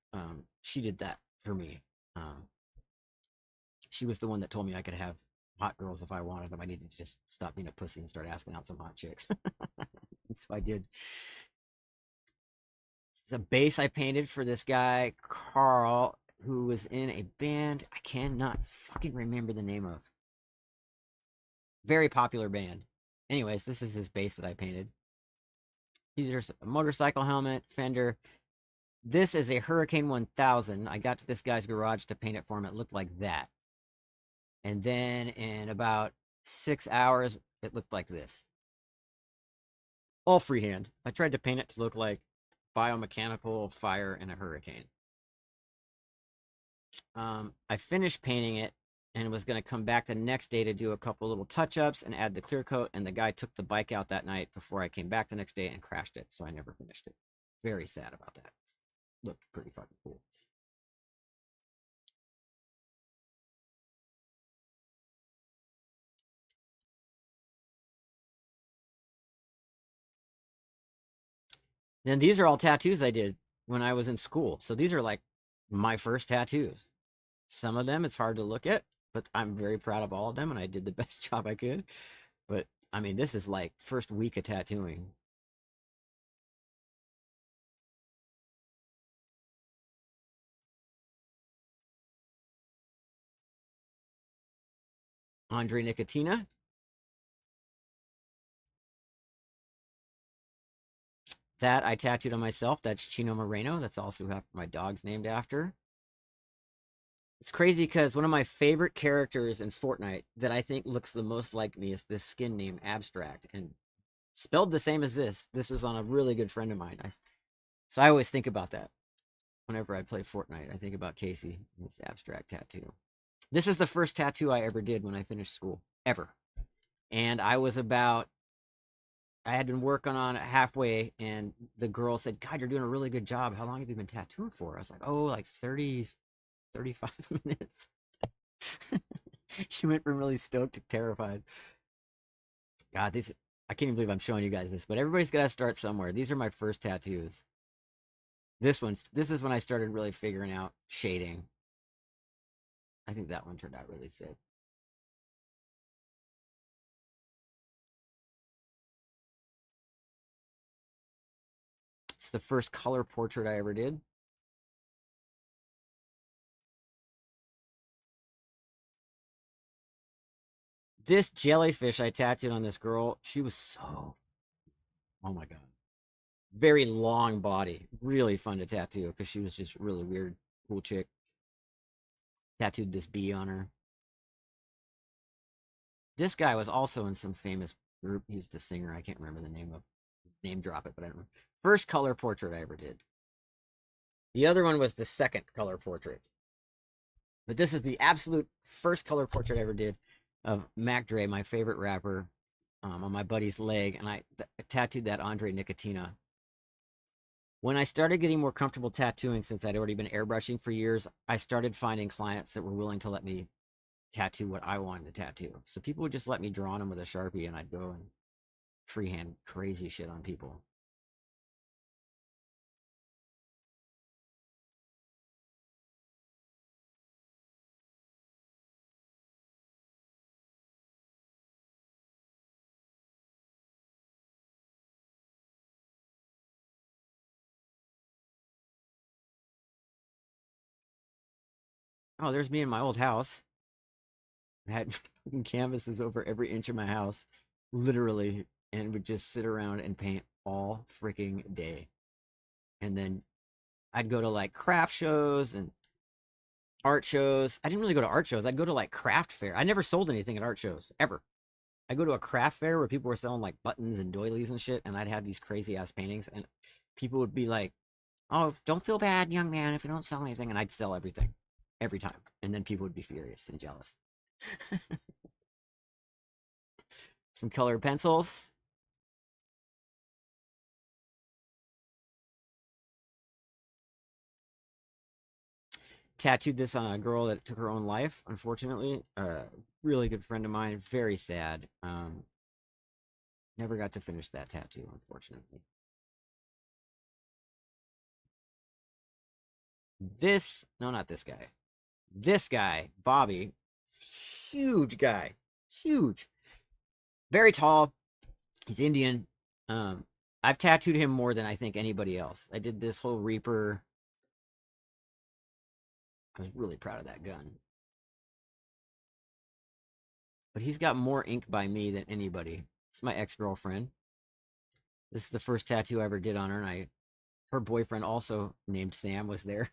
She did that for me. She was the one that told me I could have hot girls if I wanted them. I needed to just stop being a pussy and start asking out some hot chicks. So I did. It's a base I painted for this guy, Carl, who was in a band I cannot fucking remember the name of. Very popular band. Anyways, this is his base that I painted. These are a motorcycle helmet, fender. This is a Hurricane 1000. I got to this guy's garage to paint it for him. It looked like that. And then in about 6 hours, it looked like this. All freehand. I tried to paint it to look like biomechanical fire in a hurricane. I finished painting it and was going to come back the next day to do a couple little touch-ups and add the clear coat, and the guy took the bike out that night before I came back the next day and crashed it, so I never finished it. Very sad about that. Looked pretty fucking cool. Then these are all tattoos I did when I was in school. So these are like my first tattoos. Some of them it's hard to look at, but I'm very proud of all of them, and I did the best job I could. But I mean, this is like first week of tattooing. Andre Nicotina. That I tattooed on myself. That's Chino Moreno. That's also who my dog's named after. It's crazy because one of my favorite characters in Fortnite that I think looks the most like me is this skin named Abstract, and spelled the same as this. This was on a really good friend of mine. So I always think about that whenever I play Fortnite. I think about Casey and this Abstract tattoo. This is the first tattoo I ever did when I finished school, ever. And I had been working on it halfway, and the girl said, God, you're doing a really good job. How long have you been tattooing for? I was like, oh, like 30, 35 minutes. She went from really stoked to terrified. God, I can't even believe I'm showing you guys this, but everybody's got to start somewhere. These are my first tattoos. This is when I started really figuring out shading. I think that one turned out really sick. It's the first color portrait I ever did. This jellyfish I tattooed on this girl, she was so, oh my God. Very long body. Really fun to tattoo because she was just really weird, cool chick. Tattooed this bee on her. This guy was also in some famous group. He's the singer. I can't remember the name drop it, but I don't know. First color portrait I ever did. The other one was the second color portrait. But this is the absolute first color portrait I ever did of Mac Dre, my favorite rapper, on my buddy's leg, and I tattooed that Andre Nicotina. When I started getting more comfortable tattooing, since I'd already been airbrushing for years, I started finding clients that were willing to let me tattoo what I wanted to tattoo. So people would just let me draw on them with a Sharpie, and I'd go and freehand crazy shit on people. Oh, there's me in my old house. I had canvases over every inch of my house, literally, and would just sit around and paint all freaking day. And then I'd go to like craft shows and art shows. I didn't really go to art shows. I'd go to like craft fair. I never sold anything at art shows, ever. I go to a craft fair where people were selling like buttons and doilies and shit, and I'd have these crazy ass paintings, and people would be like, oh, don't feel bad, young man, if you don't sell anything. And I'd sell everything every time. And then people would be furious and jealous. Some colored pencils. Tattooed this on a girl that took her own life, unfortunately. Really good friend of mine. Very sad. Never got to finish that tattoo, unfortunately. No, not this guy. This guy, Bobby, huge guy. Huge. Very tall. He's Indian. I've tattooed him more than I think anybody else. I did this whole Reaper. I was really proud of that gun. But he's got more ink by me than anybody. It's my ex-girlfriend. This is the first tattoo I ever did on her, and her boyfriend, also named Sam, was there.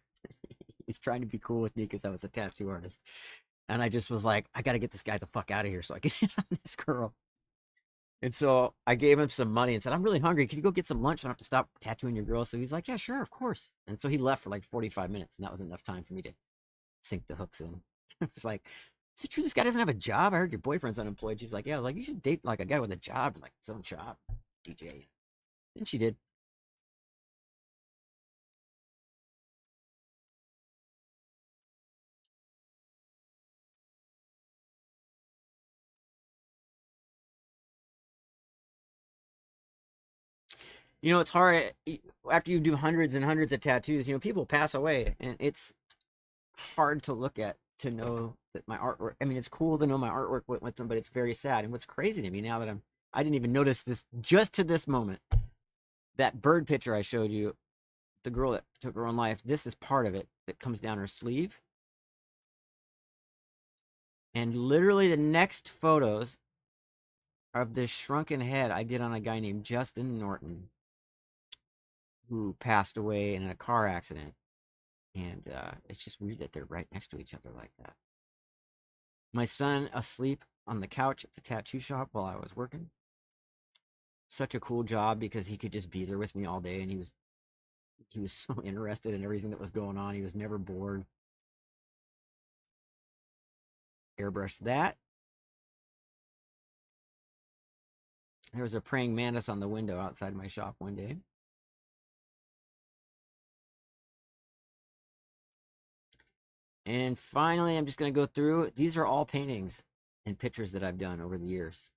He's trying to be cool with me because I was a tattoo artist. And I just was like, I got to get this guy the fuck out of here so I can hit on this girl. And so I gave him some money and said, I'm really hungry. Can you go get some lunch? I don't have to stop tattooing your girl. So he's like, yeah, sure, of course. And so he left for like 45 minutes, and that was enough time for me to sink the hooks in. It's like, Is it true this guy doesn't have a job? I heard your boyfriend's unemployed. She's like, yeah, like you should date like a guy with a job, like his own shop, DJ. And she did. You know, it's hard after you do hundreds and hundreds of tattoos. You know, people pass away, and it's hard to look at to know that my artwork. I mean, it's cool to know my artwork went with them, but it's very sad. And what's crazy to me now that I didn't even notice this just to this moment. That bird picture I showed you, the girl that took her own life. This is part of it that comes down her sleeve. And literally the next photos of this shrunken head I did on a guy named Justin Norton, who passed away in a car accident. And it's just weird that they're right next to each other like that. My son asleep on the couch at the tattoo shop while I was working. Such a cool job because he could just be there with me all day, and he was so interested in everything that was going on. He was never bored. Airbrushed that. There was a praying mantis on the window outside my shop one day. And finally, I'm just going to go through. These are all paintings and pictures that I've done over the years.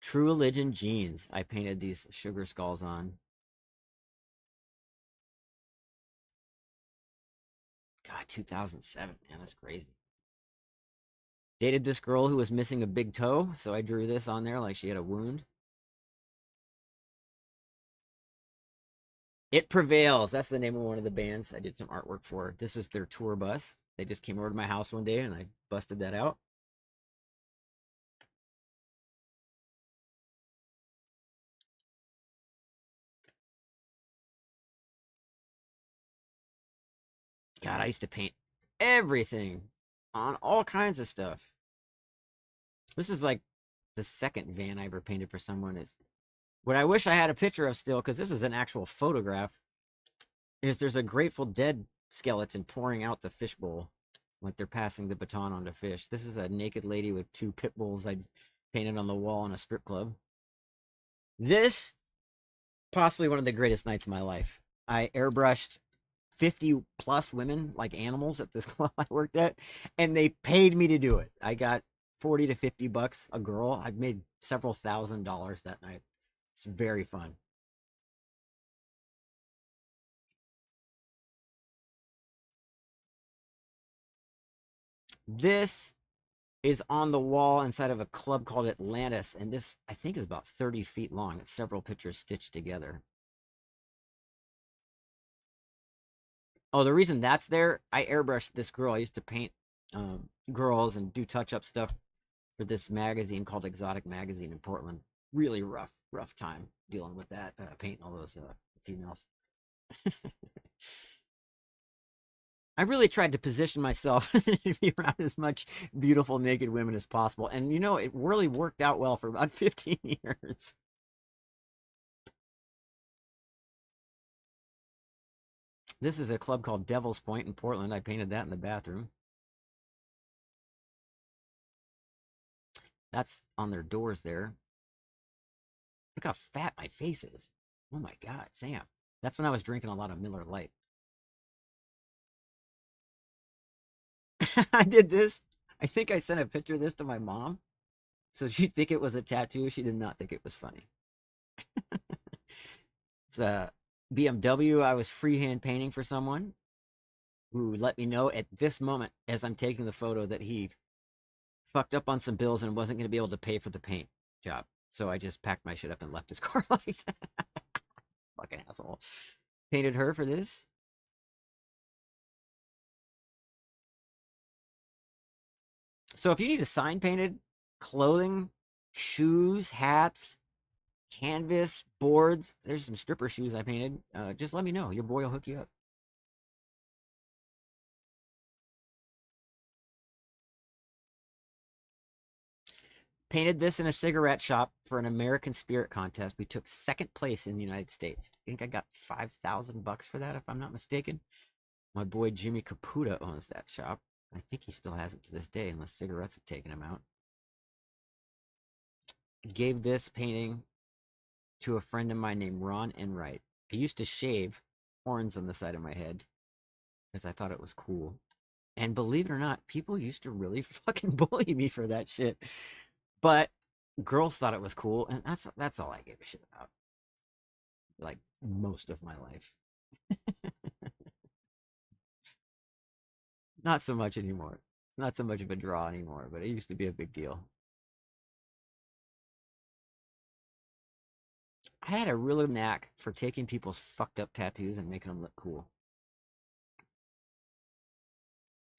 True Religion jeans. I painted these sugar skulls on. God, 2007. Man, that's crazy. Dated this girl who was missing a big toe, so I drew this on there like she had a wound. It Prevails. That's the name of one of the bands I did some artwork for. This was their tour bus. They just came over to my house one day and I busted that out. God, I used to paint everything on all kinds of stuff. This is like the second van I ever painted for someone. Is what I wish I had a picture of still, because this is an actual photograph. Is there's a Grateful Dead skeleton pouring out the fishbowl, like they're passing the baton on to fish. This is a naked lady with two pit bulls I painted on the wall in a strip club. This, possibly one of the greatest nights of my life. I airbrushed 50 plus women like animals at this club I worked at, and they paid me to do it. I got 40 to 50 bucks a girl. I've made several $1,000s that night. It's very fun. This is on the wall inside of a club called Atlantis, and this I think is about 30 feet long. It's several pictures stitched together. Oh, the reason that's there, I airbrushed this girl. I used to paint girls and do touch-up stuff for this magazine called Exotic Magazine in Portland. Really rough time dealing with that, painting all those females. I really tried to position myself to be around as much beautiful naked women as possible. And, you know, it really worked out well for about 15 years. This is a club called Devil's Point in Portland. I painted that in the bathroom. That's on their doors there. Look how fat my face is. Oh my God, Sam. That's when I was drinking a lot of Miller Lite. I did this. I think I sent a picture of this to my mom. So she'd think it was a tattoo. She did not think it was funny. It's a BMW I was freehand painting for someone who let me know at this moment as I'm taking the photo that he fucked up on some bills and wasn't going to be able to pay for the paint job. So I just packed my shit up and left his car like that. Fucking asshole. Painted her for this. So if you need a sign painted, clothing, shoes, hats, canvas, boards, there's some stripper shoes I painted. Just let me know. Your boy will hook you up. Painted this in a cigarette shop for an American Spirit contest. We took second place in the United States. I think I got $5,000 for that, if I'm not mistaken. My boy Jimmy Caputa owns that shop. I think he still has it to this day, unless cigarettes have taken him out. Gave this painting to a friend of mine named Ron Enright. I used to shave horns on the side of my head because I thought it was cool. And believe it or not, people used to really fucking bully me for that shit. But girls thought it was cool, and that's all I gave a shit about. Like most of my life. Not so much anymore. Not so much of a draw anymore, but it used to be a big deal. I had a real knack for taking people's fucked up tattoos and making them look cool.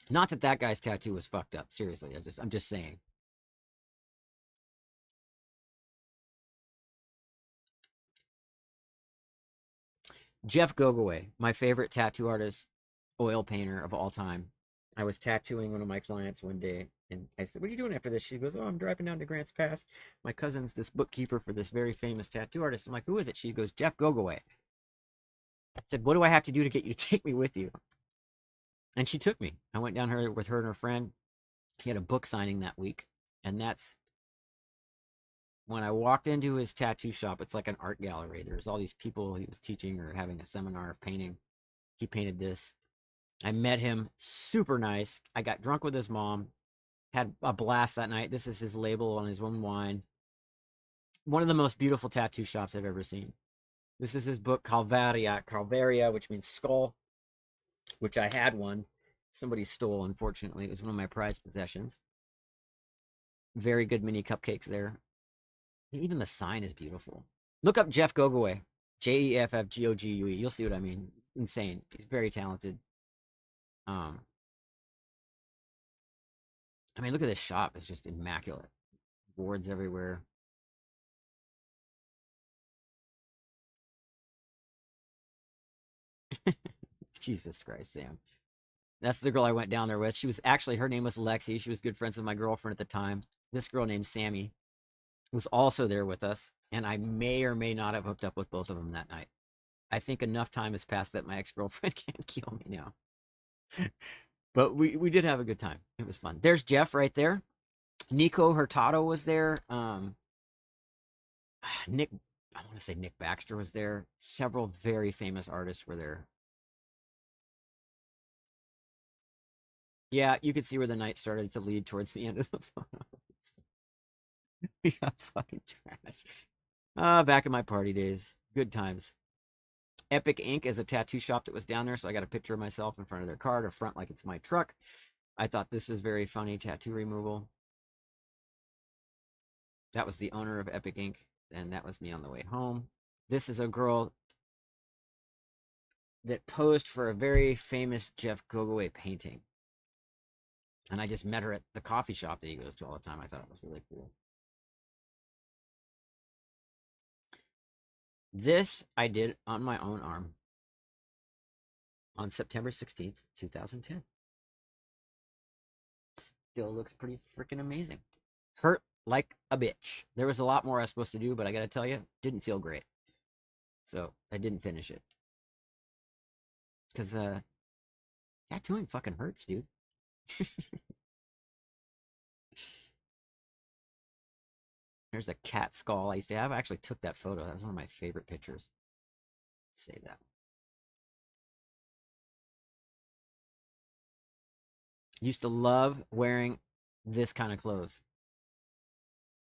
Not that that guy's tattoo was fucked up. Seriously, I'm just saying. Jeff Gogaway, my favorite tattoo artist, oil painter of all time. I was tattooing one of my clients one day, and I said, "What are you doing after this?" She goes, "Oh, I'm driving down to Grants Pass. My cousin's this bookkeeper for this very famous tattoo artist." I'm like, "Who is it?" She goes, "Jeff Gogaway." I said, "What do I have to do to get you to take me with you?" And she took me. I went down her with her and her friend. He had a book signing that week, and that's when I walked into his tattoo shop. It's like an art gallery. There's all these people he was teaching or having a seminar of painting. He painted this. I met him, super nice. I got drunk with his mom, had a blast that night. This is his label on his own wine. One of the most beautiful tattoo shops I've ever seen. This is his book, Calvaria, which means skull, which I had one. Somebody stole, unfortunately. It was one of my prized possessions. Very good mini cupcakes there. Even the sign is beautiful. Look up Jeff Gogaway. Jeffgogue. You'll see what I mean. Insane. He's very talented. I mean, look at this shop. It's just immaculate. Boards everywhere. Jesus Christ, Sam. That's the girl I went down there with. She was actually, her name was Lexi. She was good friends with my girlfriend at the time. This girl named Sammy was also there with us, and I may or may not have hooked up with both of them that night. I think enough time has passed that my ex-girlfriend can't kill me now. But we did have a good time. It was fun. There's Jeff right there. Nico Hurtado was there. Nick, I want to say Nick Baxter was there. Several very famous artists were there. Yeah, you could see where the night started to lead towards the end of the photos. We got fucking trash. Back in my party days. Good times. Epic Ink is a tattoo shop that was down there, so I got a picture of myself in front of their car to front like it's my truck. I thought this was very funny, tattoo removal. That was the owner of Epic Ink, and that was me on the way home. This is a girl that posed for a very famous Jeff Gogaway painting. And I just met her at the coffee shop that he goes to all the time. I thought it was really cool. This I did on my own arm on September 16th, 2010. Still looks pretty freaking amazing. Hurt like a bitch. There was a lot more I was supposed to do, but I gotta tell you, didn't feel great. So I didn't finish it. Because tattooing fucking hurts, dude. There's a cat skull I used to have. I actually took that photo. That was one of my favorite pictures. Say that. Used to love wearing this kind of clothes.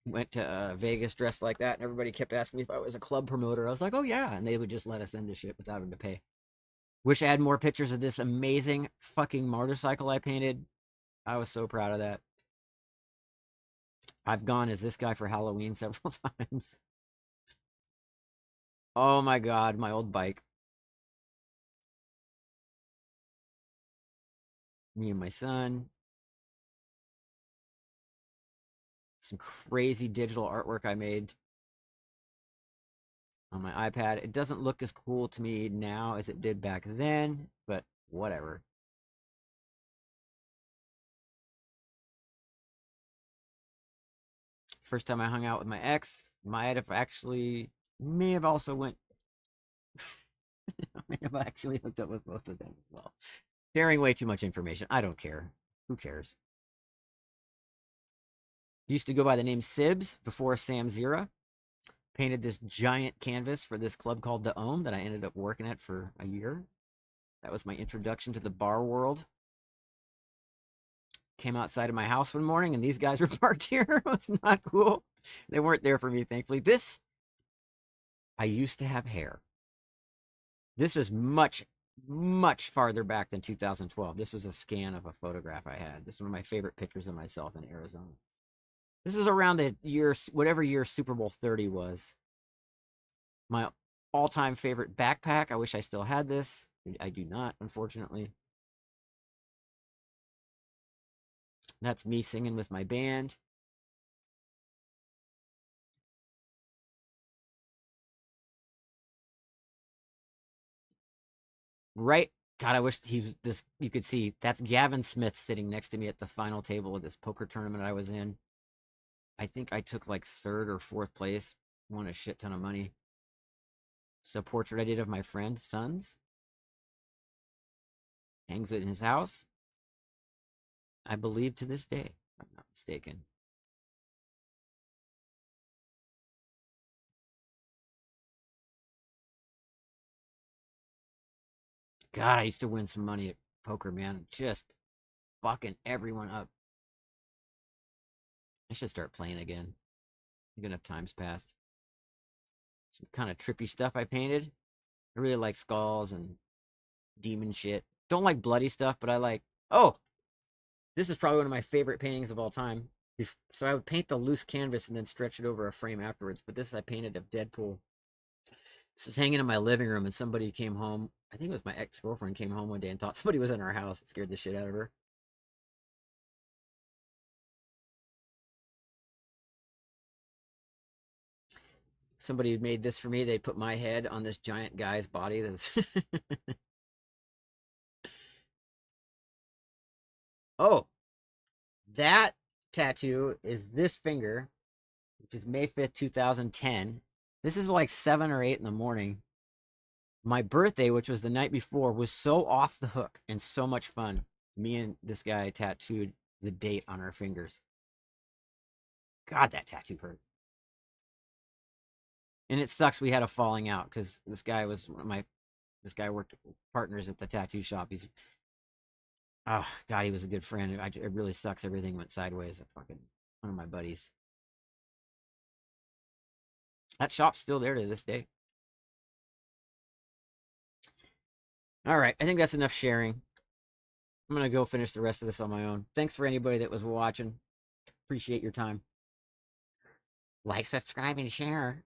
Went to Vegas dressed like that, and everybody kept asking me if I was a club promoter. I was like, oh yeah, and they would just let us into shit without having to pay. Wish I had more pictures of this amazing fucking motorcycle I painted. I was so proud of that. I've gone as this guy for Halloween several times. Oh my god, my old bike. Me and my son. Some crazy digital artwork I made on my iPad. It doesn't look as cool to me now as it did back then, but whatever. First time I hung out with my ex, might have actually, may have also went, may have actually hooked up with both of them as well. Sharing way too much information. I don't care. Who cares? Used to go by the name Sibs before Samzirra. Painted this giant canvas for this club called The Ohm that I ended up working at for a year. That was my introduction to the bar world. Came outside of my house one morning and these guys were parked here. It was not cool. They weren't there for me, thankfully. This, I used to have hair. This is much, much farther back than 2012. This was a scan of a photograph I had. This is one of my favorite pictures of myself in Arizona. This is around the year, whatever year Super Bowl 30 was. My all-time favorite backpack. I wish I still had this. I do not, unfortunately. That's me singing with my band. Right. God, I wish he's this. You could see that's Gavin Smith sitting next to me at the final table of this poker tournament I was in. I think I took like 3rd or 4th place, won a shit ton of money. It's a portrait I did of my friend, Sons. Hangs it in his house. I believe to this day, if I'm not mistaken. God, I used to win some money at poker, man. Just fucking everyone up. I should start playing again. Good enough time's passed. Some kind of trippy stuff I painted. I really like skulls and demon shit. Don't like bloody stuff, but I like... Oh! This is probably one of my favorite paintings of all time. So I would paint the loose canvas and then stretch it over a frame afterwards. But this I painted of Deadpool. This was hanging in my living room and somebody came home. I think it was my ex-girlfriend came home one day and thought somebody was in our house. It scared the shit out of her. Somebody had made this for me. They put my head on this giant guy's body. That's oh, that tattoo is this finger, which is May 5th, 2010. This is like 7 or 8 in the morning. My birthday, which was the night before, was so off the hook and so much fun. Me and this guy tattooed the date on our fingers. God, that tattoo hurt. And it sucks we had a falling out because this guy was one of my, this guy worked partners at the tattoo shop. He's, oh, God, he was a good friend. It really sucks. Everything went sideways. Fucking one of my buddies. That shop's still there to this day. All right, I think that's enough sharing. I'm going to go finish the rest of this on my own. Thanks for anybody that was watching. Appreciate your time. Like, subscribe, and share.